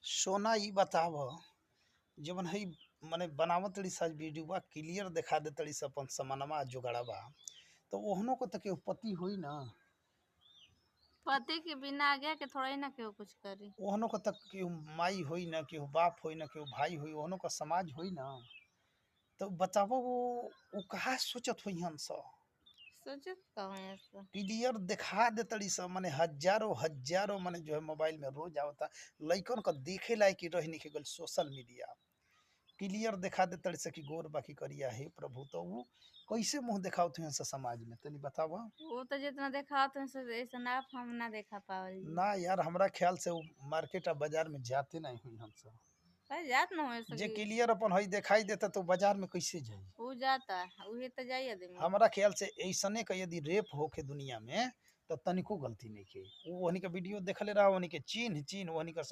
सोना ई बताव जवन हई मने बनावत तड़ी सा वीडियोवा क्लियर देखा दे तड़ी सा अपन समानमा जोगाड़ावा तो ओहनो को तो केहू पति होई ना। पति के बिना आज्ञा के थोड़ा ही ना केहू कुछ करी। ओहनो को तक केहू माई होई ना, केहू बाप होई ना, केहू भाई होई, ओहनो का समाज होई ना। तो बतावो वो कहा सोचत होई हन स। सोचत कहूँ ऐसा। क्लियर दिखा दे तड़ी स माने हजारों हजारों माने जो है मोबाइल में रोज आवता लइकन का देखे लायक ही रह नहीं गल सोशल मीडिया क्लियर दिखा दे तड़ी स कि गोर बाकी करिया है प्रभु। तो वो कैसे मुंह दिखावत हुए स समाज में तनी बतावा। वो तो जितना देखा तो ऐसा ना हम ना देखा पावल जी। ना यार हमरा ख्याल से वो मार्केट आ बाजार में जाते नहीं हुई हम सब। भाई जात ना हो जे सकी। क्लियर अपन हई दिखाई देता तो बाजार में कैसे जाई। वो जाता उहे तो जाई आदमी। हमारा ख्याल से ऐसने का यदि रेप होके दुनिया में तो तनिको गलती नहीं के वो वहनी के वीडियो देखले रहा वहनी के चिन्ह चिन्ह वहनी का